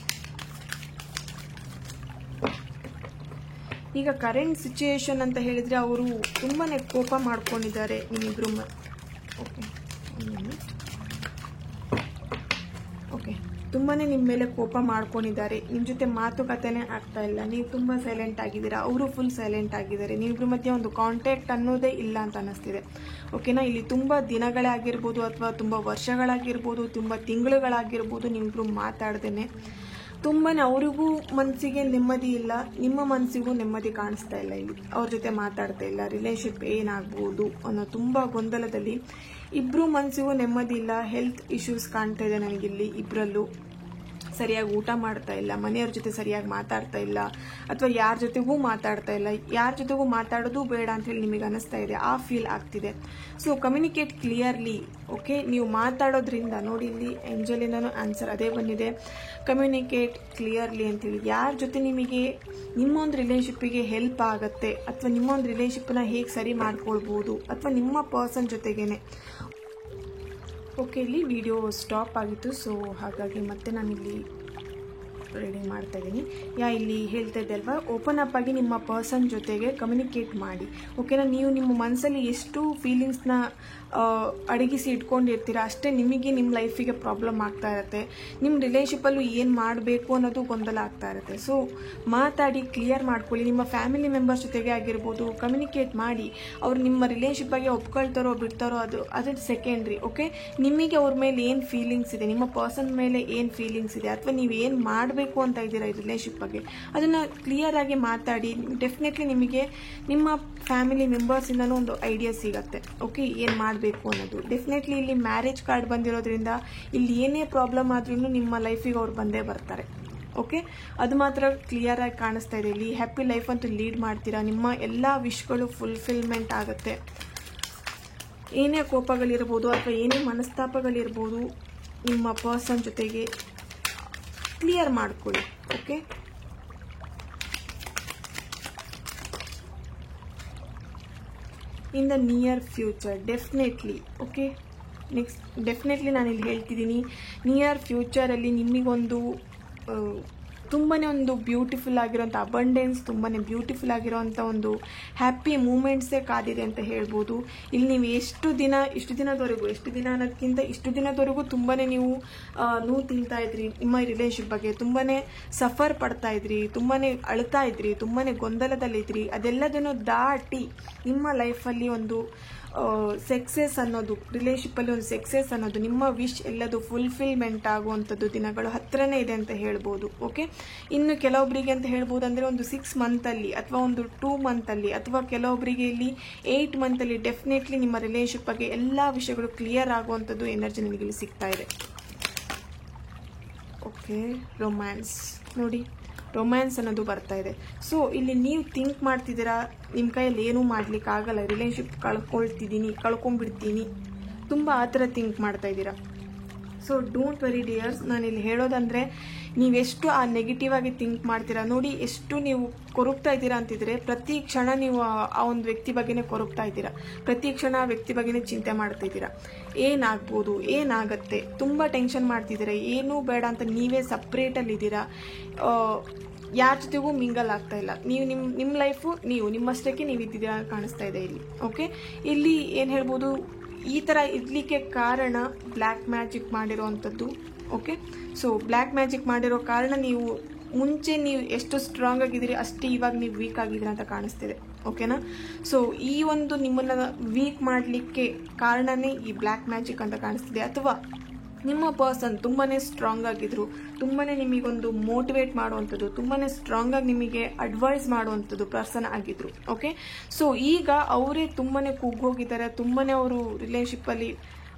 ಈಗ ಕರೆಂಟ್ ಸಿಚುವೇಶನ್ ಅಂತ ಹೇಳಿದ್ರೆ ಅವರು ತುಂಬಾ ಕೋಪ ಮಾಡ್ಕೊಂಡಿದ್ದಾರೆ ನಿಮ್ಮಿಬ್ರು. ಓಕೆ, ತುಂಬಾ ನಿಮ್ಮ ಮೇಲೆ ಕೋಪ ಮಾಡ್ಕೊಂಡಿದ್ದಾರೆ, ನಿಮ್ಮ ಜೊತೆ ಮಾತುಕತೆನೇ ಆಗ್ತಾ ಇಲ್ಲ, ನೀವು ತುಂಬ ಸೈಲೆಂಟ್ ಆಗಿದ್ದೀರಾ, ಅವರು ಫುಲ್ ಸೈಲೆಂಟ್ ಆಗಿದ್ದಾರೆ, ನೀವಿಬ್ಬರ ಮಧ್ಯೆ ಒಂದು ಕಾಂಟ್ಯಾಕ್ಟ್ ಅನ್ನೋದೇ ಇಲ್ಲ ಅಂತ ಅನ್ನಿಸ್ತಿದೆ. ಓಕೆನಾ, ಇಲ್ಲಿ ತುಂಬ ದಿನಗಳೇ ಆಗಿರ್ಬೋದು ಅಥವಾ ತುಂಬ ವರ್ಷಗಳಾಗಿರ್ಬೋದು, ತುಂಬ ತಿಂಗಳುಗಳಾಗಿರ್ಬೋದು ನೀವಿಬ್ಬರು ಮಾತಾಡ್ದೇನೆ. ತುಂಬಾ ಅವ್ರಿಗೂ ಮನಸ್ಸಿಗೆ ನೆಮ್ಮದಿ ಇಲ್ಲ, ನಿಮ್ಮ ಮನಸ್ಸಿಗೂ ನೆಮ್ಮದಿ ಕಾಣಿಸ್ತಾ ಇಲ್ಲ. ಇಲ್ಲಿ ಅವ್ರ ಜೊತೆ ಮಾತಾಡ್ತಾ ಇಲ್ಲ, ರಿಲೇಶನ್ಶಿಪ್ ಏನಾಗ್ಬೋದು ಅನ್ನೋ ತುಂಬ ಗೊಂದಲದಲ್ಲಿ ಇಬ್ಬರು ಮನಸ್ಸಿಗೂ ನೆಮ್ಮದಿ ಇಲ್ಲ. ಹೆಲ್ತ್ ಇಶ್ಯೂಸ್ ಕಾಣ್ತಾ ಇದೆ ನನಗಿಲ್ಲಿ. ಇಬ್ಬರಲ್ಲೂ ಸರಿಯಾಗಿ ಊಟ ಮಾಡ್ತಾ ಇಲ್ಲ, ಮನೆಯವ್ರ ಜೊತೆ ಸರಿಯಾಗಿ ಮಾತಾಡ್ತಾ ಇಲ್ಲ, ಅಥವಾ ಯಾರ ಜೊತೆಗೂ ಮಾತಾಡ್ತಾ ಇಲ್ಲ, ಯಾರ ಜೊತೆಗೂ ಮಾತಾಡೋದು ಬೇಡ ಅಂತ ಹೇಳಿ ನಿಮಗೆ ಅನಿಸ್ತಾ ಇದೆ, ಆ ಫೀಲ್ ಆಗ್ತಿದೆ. So communicate clearly. ಓಕೆ, ನೀವು ಮಾತಾಡೋದ್ರಿಂದ ನೋಡಿ, ಇಲ್ಲಿ ಏಂಜಲಿಂದನೂ ಆನ್ಸರ್ ಅದೇ ಬಂದಿದೆ, ಕಮ್ಯುನಿಕೇಟ್ ಕ್ಲಿಯರ್ಲಿ ಅಂತೇಳಿ. ಯಾರ ಜೊತೆ ನಿಮಗೆ ನಿಮ್ಮೊಂದು ರಿಲೇಶನ್ಶಿಪ್ಪಿಗೆ ಹೆಲ್ಪ್ ಆಗುತ್ತೆ, ಅಥವಾ ನಿಮ್ಮೊಂದು ರಿಲೇಶನ್ಶಿಪ್ನ ಹೇಗೆ ಸರಿ ಮಾಡ್ಕೊಳ್ಬೋದು, ಅಥವಾ ನಿಮ್ಮ ಪರ್ಸನ್ ಜೊತೆಗೇನೆ. ಓಕೆ, ಇಲ್ಲಿ ವಿಡಿಯೋ ಸ್ಟಾಪ್ ಆಗಿತ್ತು, ಸೊ ಹಾಗಾಗಿ ಮತ್ತೆ ನಾನಿಲ್ಲಿ ರೆಡಿ ಮಾಡ್ತಾ ಇದ್ದೀನಿ. ಇಲ್ಲಿ ಹೇಳ್ತಾ ಇದ್ದೆ ಅಲ್ವಾ, ಓಪನ್ ಅಪ್ ಆಗಿ ನಿಮ್ಮ ಪರ್ಸನ್ ಜೊತೆಗೆ ಕಮ್ಯುನಿಕೇಟ್ ಮಾಡಿ. ಓಕೆನಾ, ನೀವು ನಿಮ್ಮ ಮನಸ್ಸಲ್ಲಿ ಎಷ್ಟು ಫೀಲಿಂಗ್ಸ್ನ ಅಡಗಿಸಿ ಇಟ್ಕೊಂಡಿರ್ತೀರ ಅಷ್ಟೇ ನಿಮಗೆ ನಿಮ್ಮ ಲೈಫಿಗೆ ಪ್ರಾಬ್ಲಮ್ ಆಗ್ತಾ ಇರುತ್ತೆ. ನಿಮ್ಮ ರಿಲೇಶನ್ಶಿಪ್ಪಲ್ಲೂ ಏನು ಮಾಡಬೇಕು ಅನ್ನೋದು ಗೊಂದಲ ಆಗ್ತಾ ಇರುತ್ತೆ. ಸೊ ಮಾತಾಡಿ ಕ್ಲಿಯರ್ ಮಾಡ್ಕೊಳ್ಳಿ. ನಿಮ್ಮ ಫ್ಯಾಮಿಲಿ ಮೆಂಬರ್ಸ್ ಜೊತೆಗೆ ಆಗಿರ್ಬೋದು ಕಮ್ಯುನಿಕೇಟ್ ಮಾಡಿ. ಅವ್ರು ನಿಮ್ಮ ರಿಲೇಶನ್ಶಿಪ್ಪಾಗೆ ಒಪ್ಕೊಳ್ತಾರೋ ಬಿಡ್ತಾರೋ ಅದು ಸೆಕೆಂಡ್ರಿ. ಓಕೆ, ನಿಮಗೆ ಅವ್ರ ಮೇಲೆ ಏನು ಫೀಲಿಂಗ್ಸ್ ಇದೆ, ನಿಮ್ಮ ಪರ್ಸನ್ ಮೇಲೆ ಏನು ಫೀಲಿಂಗ್ಸ್ ಇದೆ, ಅಥವಾ ನೀವು ಏನು ಮಾಡಬೇಕು ಅಂತ ಇದ್ದೀರಾ ಈ ರಿಲೇಶನ್ಶಿಪ್ ಬಗ್ಗೆ, ಅದನ್ನು ಕ್ಲಿಯರ್ ಆಗಿ ಮಾತಾಡಿ. ಡೆಫಿನೆಟ್ಲಿ ನಿಮಗೆ ನಿಮ್ಮ ಫ್ಯಾಮಿಲಿ ಮೆಂಬರ್ಸಿಂದನೂ ಒಂದು ಐಡಿಯಾ ಸಿಗುತ್ತೆ. ಓಕೆ, ಏನು ಮಾಡಬೇಕು ಅನ್ನೋದು. ಡೆಫಿನೆಟ್ಲಿ ಇಲ್ಲಿ ಮ್ಯಾರೇಜ್ ಕಾರ್ಡ್ ಬಂದಿರೋದ್ರಿಂದ ಇಲ್ಲಿ ಏನೇ ಪ್ರಾಬ್ಲಮ್ ಆದ್ರೂ ನಿಮ್ಮ ಲೈಫಿಗೆ ಅವ್ರು ಬಂದೇ ಬರ್ತಾರೆ. ಓಕೆ, ಅದು ಮಾತ್ರ ಕ್ಲಿಯರ್ ಆಗಿ ಕಾಣಿಸ್ತಾ ಇದೆ. ಇಲ್ಲಿ ಹ್ಯಾಪಿ ಲೈಫ್ ಅಂತೂ ಲೀಡ್ ಮಾಡ್ತೀರಾ, ನಿಮ್ಮ ಎಲ್ಲ ವಿಶ್ಗಳು ಫುಲ್ಫಿಲ್ಮೆಂಟ್ ಆಗುತ್ತೆ. ಏನೇ ಕೋಪಗಳಿರ್ಬೋದು ಅಥವಾ ಏನೇ ಮನಸ್ತಾಪಗಳಿರ್ಬೋದು ನಿಮ್ಮ ಪರ್ಸನ್ ಜೊತೆಗೆ ಕ್ಲಿಯರ್ ಮಾಡ್ಕೊಳ್ಳಿ. Okay, in the near future definitely. Okay, next definitely ನಾನಿಲ್ಲಿ ಹೇಳ್ತಿದ್ದೀನಿ, ನಿಯರ್ ಫ್ಯೂಚರಲ್ಲಿ ನಿಮಗೊಂದು ತುಂಬಾ ಒಂದು ಬ್ಯೂಟಿಫುಲ್ ಆಗಿರೋಂಥ ಅಬಂಡೆನ್ಸ್, ತುಂಬಾ ಬ್ಯೂಟಿಫುಲ್ ಆಗಿರೋಂಥ ಒಂದು ಹ್ಯಾಪಿ ಮೂಮೆಂಟ್ಸೇ ಕಾದಿದೆ ಅಂತ ಹೇಳ್ಬೋದು. ಇಲ್ಲಿ ನೀವು ಇಷ್ಟು ದಿನ ಅನ್ನೋದಕ್ಕಿಂತ ಇಷ್ಟು ದಿನದವರೆಗೂ ತುಂಬಾ ನೀವು ನೋವು ತಿಂತಾ ಇದ್ರಿ, ನಿಮ್ಮ ರಿಲೇಶನ್ಶಿಪ್ ಬಗ್ಗೆ ತುಂಬಾ ಸಫರ್ ಪಡ್ತಾ ಇದ್ರಿ, ತುಂಬಾ ಅಳ್ತಾ ಇದ್ರಿ, ತುಂಬಾ ಗೊಂದಲದಲ್ಲಿದ್ರಿ. ಅದೆಲ್ಲದನ್ನು ದಾಟಿ ನಿಮ್ಮ ಲೈಫಲ್ಲಿ ಒಂದು ಸಕ್ಸಸ್ ಅನ್ನೋದು, ರಿಲೇಶನ್ಶಿಪ್ಪಲ್ಲಿ ಒಂದು ಸಕ್ಸಸ್ ಅನ್ನೋದು, ನಿಮ್ಮ ವಿಶ್ ಎಲ್ಲದು ಫುಲ್ಫಿಲ್ಮೆಂಟ್ ಆಗುವಂಥದ್ದು ದಿನಗಳು ಹತ್ರನೇ ಇದೆ ಅಂತ ಹೇಳ್ಬೋದು. ಓಕೆ, ಇನ್ನು ಕೆಲವೊಬ್ಬರಿಗೆ ಅಂತ ಹೇಳ್ಬೋದು ಅಂದರೆ ಒಂದು 6 ಮಂತಲ್ಲಿ ಅಥವಾ ಒಂದು 2 ಮಂತಲ್ಲಿ ಅಥವಾ ಕೆಲವೊಬ್ಬರಿಗೆ ಇಲ್ಲಿ 8 ಮಂತಲ್ಲಿ ಡೆಫಿನೆಟ್ಲಿ ನಿಮ್ಮ ರಿಲೇಶನ್ಶಿಪ್ ಬಗ್ಗೆ ಎಲ್ಲ ವಿಷಯಗಳು ಕ್ಲಿಯರ್ ಆಗುವಂಥದ್ದು ಎನರ್ಜಿ ನನಗಿಲ್ಲಿ ಸಿಗ್ತಾ ಇದೆ. ಓಕೆ, ರೊಮ್ಯಾನ್ಸ್ ನೋಡಿ, ರೊಮ್ಯಾನ್ಸ್ ಅನ್ನೋದು ಬರ್ತಾ ಇದೆ. ಸೊ ಇಲ್ಲಿ ನೀವು ಥಿಂಕ್ ಮಾಡ್ತಿದ್ದೀರಾ, ನಿಮ್ಮ ಕೈಯಲ್ಲಿ ಏನೂ ಮಾಡ್ಲಿಕ್ಕೆ ಆಗಲ್ಲ, ರಿಲೇಶನ್ಶಿಪ್ ಕಳ್ಕೊಂಡ್ಬಿಡ್ತೀನಿ, ತುಂಬ ಆ ಥರ ಥಿಂಕ್ ಮಾಡ್ತಾ ಇದ್ದೀರಾ. ಸೊ ಡೋಂಟ್ ವೆರಿ ಡಿಯರ್ಸ್, ನಾನಿಲ್ಲಿ ಹೇಳೋದಂದರೆ ನೀವೆಷ್ಟು ಆ ನೆಗೆಟಿವ್ ಆಗಿ ಥಿಂಕ್ ಮಾಡ್ತೀರಾ ನೋಡಿ, ಎಷ್ಟು ನೀವು ಕೊರಗ್ತಾ ಇದ್ದೀರಾ ಅಂತಿದ್ರೆ ಪ್ರತಿ ಕ್ಷಣ ನೀವು ಆ ಒಂದು ವ್ಯಕ್ತಿ ಬಗ್ಗೆನೇ ಕೊರಗ್ತಾ ಇದ್ದೀರಾ, ಪ್ರತಿ ಕ್ಷಣ ಆ ವ್ಯಕ್ತಿ ಬಗ್ಗೆನೇ ಚಿಂತೆ ಮಾಡ್ತಾ ಇದ್ದೀರಾ. ಏನಾಗ್ಬೋದು, ಏನಾಗತ್ತೆ, ತುಂಬ ಟೆನ್ಷನ್ ಮಾಡ್ತಿದ್ದೀರಾ, ಏನೂ ಬೇಡ ಅಂತ ನೀವೇ ಸಪ್ರೇಟಲ್ಲಿದ್ದೀರಾ, ಯಾರ ಜೊತೆಗೂ ಮಿಂಗಲ್ ಆಗ್ತಾ ಇಲ್ಲ. ನೀವು ನಿಮ್ಮ ಲೈಫು ನೀವು ನಿಮ್ಮಷ್ಟಕ್ಕೆ ನೀವು ಇದ್ದಿದ್ದೀರಾ ಕಾಣಿಸ್ತಾ ಇದೆ ಇಲ್ಲಿ. ಓಕೆ, ಇಲ್ಲಿ ಏನು ಹೇಳ್ಬೋದು, ಈ ಥರ ಇರಲಿಕ್ಕೆ ಕಾರಣ ಬ್ಲ್ಯಾಕ್ ಮ್ಯಾಜಿಕ್ ಮಾಡಿರೋವಂಥದ್ದು. ಓಕೆ, ಸೊ ಬ್ಲ್ಯಾಕ್ ಮ್ಯಾಜಿಕ್ ಮಾಡಿರೋ ಕಾರಣ ಮುಂಚೆ ನೀವು ಎಷ್ಟು ಸ್ಟ್ರಾಂಗ್ ಆಗಿದ್ದೀರಿ ಅಷ್ಟೇ ಇವಾಗ ನೀವು ವೀಕ್ ಆಗಿದ್ದೀರಾ ಅಂತ ಕಾಣಿಸ್ತಿದೆ. ಓಕೆನಾ, ಸೊ ಈ ಒಂದು ನಿಮ್ಮನ್ನು ವೀಕ್ ಮಾಡಲಿಕ್ಕೆ ಕಾರಣನೇ ಈ ಬ್ಲ್ಯಾಕ್ ಮ್ಯಾಜಿಕ್ ಅಂತ ಕಾಣಿಸ್ತಿದೆ. ಅಥವಾ ನಿಮ್ಮ ಪರ್ಸನ್ ತುಂಬಾ ಸ್ಟ್ರಾಂಗ್ ಆಗಿದ್ರು, ತುಂಬಾ ನಿಮಗೊಂದು ಮೋಟಿವೇಟ್ ಮಾಡುವಂಥದ್ದು, ತುಂಬಾ ಸ್ಟ್ರಾಂಗ್ ಆಗಿ ನಿಮಗೆ ಅಡ್ವೈಸ್ ಮಾಡುವಂಥದ್ದು ಪರ್ಸನ್ ಆಗಿದ್ರು. ಓಕೆ, ಸೊ ಈಗ ಅವರೇ ತುಂಬಾ ಕುಗ್ಗೋಗಿದ್ದಾರೆ, ತುಂಬಾ ಅವರು ರಿಲೇಶನ್ಶಿಪ್ಪಲ್ಲಿ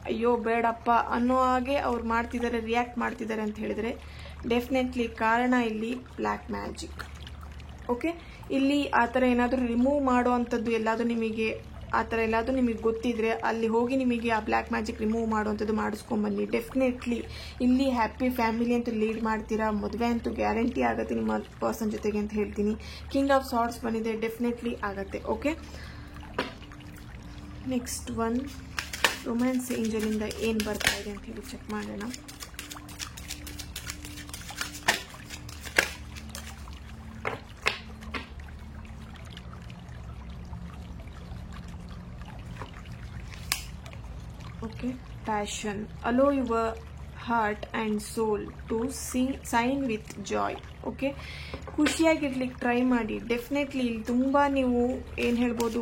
ಅಯ್ಯೋ ಬೇಡಪ್ಪ ಅನ್ನೋ ಹಾಗೆ ಅವ್ರು ಮಾಡ್ತಿದ್ದಾರೆ, ರಿಯಾಕ್ಟ್ ಮಾಡ್ತಿದ್ದಾರೆ ಅಂತ ಹೇಳಿದರೆ ಡೆಫಿನೆಟ್ಲಿ ಕಾರಣ ಇಲ್ಲಿ ಬ್ಲ್ಯಾಕ್ ಮ್ಯಾಜಿಕ್. ಓಕೆ, ಇಲ್ಲಿ ಆ ಥರ ಏನಾದರೂ ರಿಮೂವ್ ಮಾಡುವಂಥದ್ದು ಎಲ್ಲಾದರೂ ನಿಮಗೆ ಆ ಥರ ಎಲ್ಲಾದರೂ ನಿಮಗೆ ಗೊತ್ತಿದ್ರೆ ಅಲ್ಲಿ ಹೋಗಿ ನಿಮಗೆ ಆ ಬ್ಲ್ಯಾಕ್ ಮ್ಯಾಜಿಕ್ ರಿಮೂವ್ ಮಾಡುವಂಥದ್ದು ಮಾಡಿಸ್ಕೊಂಬನ್ನಿ. ಡೆಫಿನೆಟ್ಲಿ ಇಲ್ಲಿ ಹ್ಯಾಪಿ ಫ್ಯಾಮಿಲಿ ಅಂತೂ ಲೀಡ್ ಮಾಡ್ತೀರಾ, ಮದುವೆ ಅಂತೂ ಗ್ಯಾರಂಟಿ ಆಗುತ್ತೆ ನಿಮ್ಮ ಪರ್ಸನ್ ಜೊತೆಗೆ ಅಂತ ಹೇಳ್ತೀನಿ. ಕಿಂಗ್ ಆಫ್ ಸಾರ್ಟ್ಸ್ ಬಂದಿದೆ, ಡೆಫಿನೆಟ್ಲಿ ಆಗುತ್ತೆ. ಓಕೆ, ನೆಕ್ಸ್ಟ್ ಒನ್ ರೊಮ್ಯಾನ್ಸ್ ಏಂಜಲಿಂದ ಏನು ಬರ್ತಾ ಇದೆ ಅಂತ ಹೇಳಿ ಚೆಕ್ ಮಾಡೋಣ. Okay, passion. Allow your heart and soul to sign with joy. Okay, ಖುಷಿಯಾಗಿರ್ಲಿಕ್ಕೆ ಟ್ರೈ ಮಾಡಿ. ಡೆಫಿನೆಟ್ಲಿ ಇಲ್ಲಿ ತುಂಬ ನೀವು ಏನು ಹೇಳ್ಬೋದು,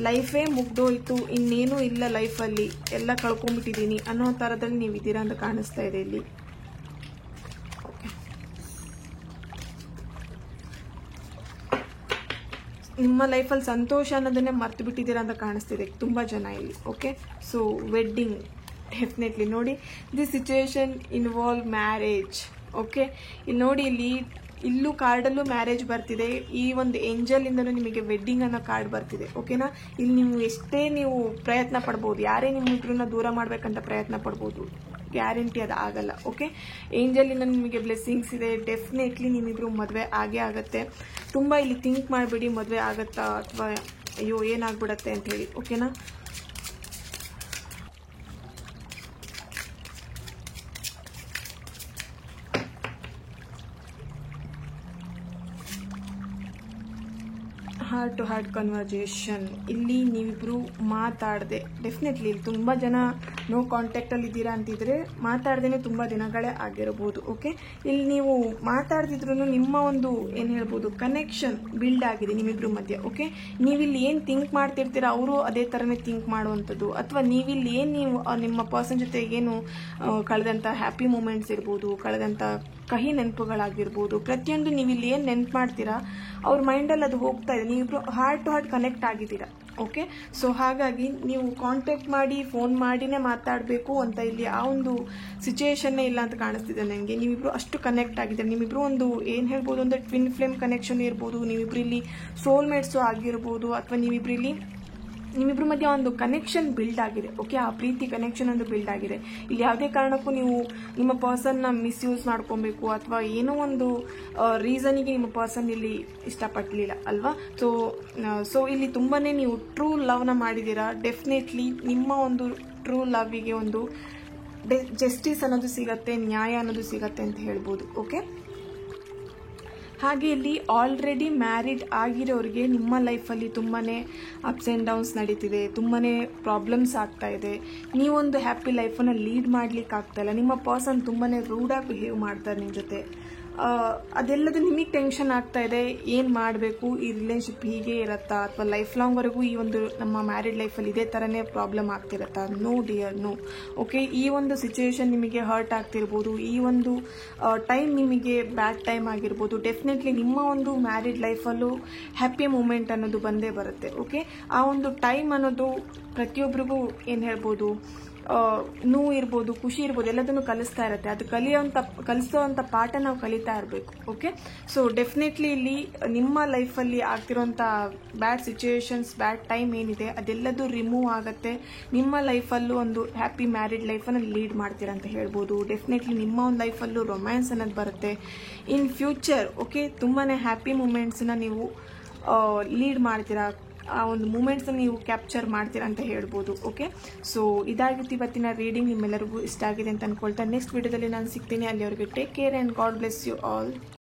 ಲೈಫೇ ಮುಗ್ದೋಯ್ತು, ಇನ್ನೇನೂ ಇಲ್ಲ ಲೈಫಲ್ಲಿ, ಎಲ್ಲ ಕಳ್ಕೊಂಡ್ಬಿಟ್ಟಿದ್ದೀನಿ ಅನ್ನೋ ಥರದಲ್ಲಿ ನೀವು ಇದ್ದೀರಾ ಅಂತ ಕಾಣಿಸ್ತಾ ಇದೆ ಇಲ್ಲಿ. ನಿಮ್ಮ ಲೈಫಲ್ಲಿ ಸಂತೋಷ ಅನ್ನೋದನ್ನೇ ಮರ್ತು ಬಿಟ್ಟಿದ್ದೀರಾ ಅಂತ ಕಾಣಿಸ್ತಿದೆ ತುಂಬ ಜನ ಇಲ್ಲಿ. ಓಕೆ, ಸೊ ವೆಡ್ಡಿಂಗ್ ಡೆಫಿನೆಟ್ಲಿ ನೋಡಿ, this situation involve marriage. Okay, ಇಲ್ಲಿ ನೋಡಿ, ಇಲ್ಲೂ ಕಾರ್ಡಲ್ಲೂ ಮ್ಯಾರೇಜ್ ಬರ್ತಿದೆ. ಈ ಒಂದು ಏಂಜಲಿಂದಲೂ ನಿಮಗೆ ವೆಡ್ಡಿಂಗ್ ಅನ್ನೋ ಕಾರ್ಡ್ ಬರ್ತಿದೆ. ಓಕೆನಾ, ಇಲ್ಲಿ ನೀವು ಎಷ್ಟೇ ನೀವು ಪ್ರಯತ್ನ ಪಡ್ಬೋದು, ಯಾರೇ ನಿಮ್ಮಿಬ್ರನ್ನ ದೂರ ಮಾಡ್ಬೇಕಂತ ಪ್ರಯತ್ನ ಪಡ್ಬೋದು, ಗ್ಯಾರಂಟಿ ಅದು ಆಗಲ್ಲ. ಓಕೆ, ಏಂಜಲಿಂದ ನಿಮಗೆ ಬ್ಲೆಸ್ಸಿಂಗ್ಸ್ ಇದೆ. ಡೆಫಿನೆಟ್ಲಿ ನಿಮ್ಮಿಬ್ರು ಮದುವೆ ಆಗೇ ಆಗುತ್ತೆ. ತುಂಬ ಇಲ್ಲಿ ಥಿಂಕ್ ಮಾಡಬೇಡಿ ಮದುವೆ ಆಗುತ್ತಾ ಅಥವಾ ಅಯ್ಯೋ ಏನಾಗ್ಬಿಡತ್ತೆ ಅಂತ ಹೇಳಿ. ಓಕೆನಾ, ಹಾರ್ಟ್ ಟು ಹಾರ್ಟ್ ಕನ್ವರ್ಜೇಷನ್. ಇಲ್ಲಿ ನೀವಿಬ್ರು ಮಾತಾಡದೆ, ಡೆಫಿನೆಟ್ಲಿ ಇಲ್ಲಿ ತುಂಬ ಜನ ನೋ ಕಾಂಟ್ಯಾಕ್ಟಲ್ಲಿ ಇದ್ದೀರಾ ಅಂತಿದ್ರೆ ಮಾತಾಡ್ದೇ ತುಂಬ ದಿನಗಳೇ ಆಗಿರಬಹುದು. ಓಕೆ, ಇಲ್ಲಿ ನೀವು ಮಾತಾಡ್ತಿದ್ರು ನಿಮ್ಮ ಒಂದು ಏನು ಹೇಳ್ಬೋದು, ಕನೆಕ್ಷನ್ ಬಿಲ್ಡ್ ಆಗಿದೆ ನಿಮ್ಮಿಬ್ರು ಮಧ್ಯೆ. ಓಕೆ, ನೀವಿಲ್ಲಿ ಏನು ಥಿಂಕ್ ಮಾಡ್ತಿರ್ತೀರ ಅವರು ಅದೇ ಥರನೇ ಥಿಂಕ್ ಮಾಡುವಂಥದ್ದು, ಅಥವಾ ನೀವಿಲ್ಲಿ ಏನು ನೀವು ನಿಮ್ಮ ಪರ್ಸನ್ ಜೊತೆ ಏನು ಕಳೆದಂಥ ಹ್ಯಾಪಿ ಮೂಮೆಂಟ್ಸ್ ಇರ್ಬೋದು, ಕಳೆದಂಥ ಕಹಿ ನೆನಪುಗಳಾಗಿರ್ಬೋದು, ಪ್ರತಿಯೊಂದು ನೀವಿಲ್ಲಿ ಏನು ನೆನಪು ಮಾಡ್ತೀರಾ ಅವ್ರ ಮೈಂಡಲ್ಲಿ ಅದು ಹೋಗ್ತಾ ಇದೆ. ನೀವಿಬ್ರು ಹಾರ್ಟ್ ಟು ಹಾರ್ಟ್ ಕನೆಕ್ಟ್ ಆಗಿದ್ದೀರಾ. ಓಕೆ, ಸೊ ಹಾಗಾಗಿ ನೀವು ಕಾಂಟ್ಯಾಕ್ಟ್ ಮಾಡಿ ಫೋನ್ ಮಾಡಿನೇ ಮಾತಾಡಬೇಕು ಅಂತ ಇಲ್ಲಿ ಆ ಒಂದು ಸಿಚುಯೇಷನ್ನೇ ಇಲ್ಲ ಅಂತ ಕಾಣಿಸ್ತಿದೆ ನನಗೆ. ನೀವಿಬ್ರು ಅಷ್ಟು ಕನೆಕ್ಟ್ ಆಗಿದ್ದಾರೆ. ನೀವಿಬ್ರು ಒಂದು ಏನು ಹೇಳ್ಬೋದು ಅಂದರೆ ಟ್ವಿನ್ ಫ್ಲೇಮ್ ಕನೆಕ್ಷನ್ ಇರ್ಬೋದು, ನೀವಿಬ್ರು ಇಲ್ಲಿ ಸೋಲ್ಮೇಟ್ಸು ಆಗಿರ್ಬೋದು, ಅಥವಾ ನಿಮ್ಮಿಬ್ರ ಮಧ್ಯೆ ಒಂದು ಕನೆಕ್ಷನ್ ಬಿಲ್ಡ್ ಆಗಿದೆ. ಓಕೆ, ಆ ಪ್ರೀತಿ ಕನೆಕ್ಷನ್ ಒಂದು ಬಿಲ್ಡ್ ಆಗಿದೆ. ಇಲ್ಲಿ ಯಾವುದೇ ಕಾರಣಕ್ಕೂ ನೀವು ನಿಮ್ಮ ಪರ್ಸನ್ನ ಮಿಸ್ಯೂಸ್ ಮಾಡ್ಕೊಬೇಕು ಅಥವಾ ಏನೋ ಒಂದು ರೀಸನಿಗೆ ನಿಮ್ಮ ಪರ್ಸನ್ ಇಲ್ಲಿ ಇಷ್ಟಪಟ್ಟಲಿಲ್ಲ ಅಲ್ವಾ. ಸೊ ಇಲ್ಲಿ ತುಂಬಾನೇ ನೀವು ಟ್ರೂ ಲವ್ನ ಮಾಡಿದ್ದೀರಾ. ಡೆಫಿನೆಟ್ಲಿ ನಿಮ್ಮ ಒಂದು ಟ್ರೂ ಲವ್ವಿಗೆ ಒಂದು ಜಸ್ಟಿಸ್ ಅನ್ನೋದು ಸಿಗತ್ತೆ, ನ್ಯಾಯ ಅನ್ನೋದು ಸಿಗತ್ತೆ ಅಂತ ಹೇಳ್ಬೋದು. ಓಕೆ, ಹಾಗೆ ಇಲ್ಲಿ ಆಲ್ರೆಡಿ ಮ್ಯಾರಿಡ್ ಆಗಿರೋರಿಗೆ ನಿಮ್ಮ ಲೈಫಲ್ಲಿ ತುಂಬಾ ಅಪ್ಸ್ ಆ್ಯಂಡ್ ಡೌನ್ಸ್ ನಡೀತಿದೆ, ತುಂಬಾ ಪ್ರಾಬ್ಲಮ್ಸ್ ಆಗ್ತಾ ಇದೆ. ನೀವೊಂದು ಹ್ಯಾಪಿ ಲೈಫನ್ನು ಲೀಡ್ ಮಾಡ್ಲಿಕ್ಕೆ ಆಗ್ತಾಯಿಲ್ಲ. ನಿಮ್ಮ ಪರ್ಸನ್ ತುಂಬಾ ರೂಡಾಗಿ ಬಿಹೇವ್ ಮಾಡ್ತಾರೆ ನಿಮ್ಮ ಜೊತೆ. ಅದೆಲ್ಲದು ನಿಮಗೆ ಟೆನ್ಷನ್ ಆಗ್ತಾ ಇದೆ. ಏನು ಮಾಡಬೇಕು, ಈ ರಿಲೇಶನ್ಶಿಪ್ ಹೀಗೆ ಇರತ್ತಾ ಅಥವಾ ಲೈಫ್ ಲಾಂಗ್ವರೆಗೂ ಈ ಒಂದು ನಮ್ಮ ಮ್ಯಾರಿಡ್ ಲೈಫಲ್ಲಿ ಇದೇ ಥರನೇ ಪ್ರಾಬ್ಲಮ್ ಆಗ್ತಿರತ್ತಾ? No dear, no. ಓಕೆ, ಈ ಒಂದು ಸಿಚುವೇಶನ್ ನಿಮಗೆ ಹರ್ಟ್ ಆಗ್ತಿರ್ಬೋದು, ಈ ಒಂದು ಟೈಮ್ ನಿಮಗೆ ಬ್ಯಾಡ್ ಟೈಮ್ ಆಗಿರ್ಬೋದು. ಡೆಫಿನೆಟ್ಲಿ ನಿಮ್ಮ ಒಂದು ಮ್ಯಾರಿಡ್ ಲೈಫಲ್ಲೂ ಹ್ಯಾಪಿ ಮೂಮೆಂಟ್ ಅನ್ನೋದು ಬಂದೇ ಬರುತ್ತೆ. ಓಕೆ, ಆ ಒಂದು ಟೈಮ್ ಅನ್ನೋದು ಪ್ರತಿಯೊಬ್ಬರಿಗೂ ಏನು ಹೇಳ್ಬೋದು, ನೋವು ಇರ್ಬೋದು, ಖುಷಿ ಇರ್ಬೋದು, ಎಲ್ಲದನ್ನು ಕಲಿಸ್ತಾ ಇರುತ್ತೆ. ಅದು ಕಲಿಸೋವಂಥ ಪಾಠ ನಾವು ಕಲಿತಾ ಇರಬೇಕು. ಓಕೆ, ಸೊ ಡೆಫಿನೆಟ್ಲಿ ಇಲ್ಲಿ ನಿಮ್ಮ ಲೈಫಲ್ಲಿ ಆಗ್ತಿರೋಂಥ ಬ್ಯಾಡ್ ಸಿಚುವೇಶನ್ಸ್, ಬ್ಯಾಡ್ ಟೈಮ್ ಏನಿದೆ ಅದೆಲ್ಲದು ರಿಮೂವ್ ಆಗುತ್ತೆ. ನಿಮ್ಮ ಲೈಫಲ್ಲೂ ಒಂದು ಹ್ಯಾಪಿ ಮ್ಯಾರಿಡ್ ಲೈಫನ್ನು ಲೀಡ್ ಮಾಡ್ತೀರಾ ಅಂತ ಹೇಳ್ಬೋದು. ಡೆಫಿನೆಟ್ಲಿ ನಿಮ್ಮ ಒಂದು ಲೈಫಲ್ಲೂ ರೊಮ್ಯಾನ್ಸ್ ಅನ್ನೋದು ಬರುತ್ತೆ ಇನ್ ಫ್ಯೂಚರ್. ಓಕೆ, ತುಂಬಾ ಹ್ಯಾಪಿ ಮೂಮೆಂಟ್ಸನ್ನ ನೀವು ಲೀಡ್ ಮಾಡ್ತೀರಾ, ಆ ಒಂದು ಮೂಮೆಂಟ್ಸ್ನ ನೀವು ಕ್ಯಾಪ್ಚರ್ ಮಾಡ್ತೀರಾ ಅಂತ ಹೇಳ್ಬೋದು. ಓಕೆ, ಸೊ ಇದಾಗಿತ್ತು ಇವತ್ತಿನ ರೀಡಿಂಗ್. ನಿಮ್ಮೆಲ್ಲರಿಗೂ ಇಷ್ಟ ಆಗಿದೆ ಅಂತ ಅನ್ಕೊಳ್ತಾ ನೆಕ್ಸ್ಟ್ ವಿಡಿಯೋದಲ್ಲಿ ನಾನು ಸಿಗ್ತೀನಿ. ಅಲ್ಲಿವರೆಗೆ take care and God bless you all.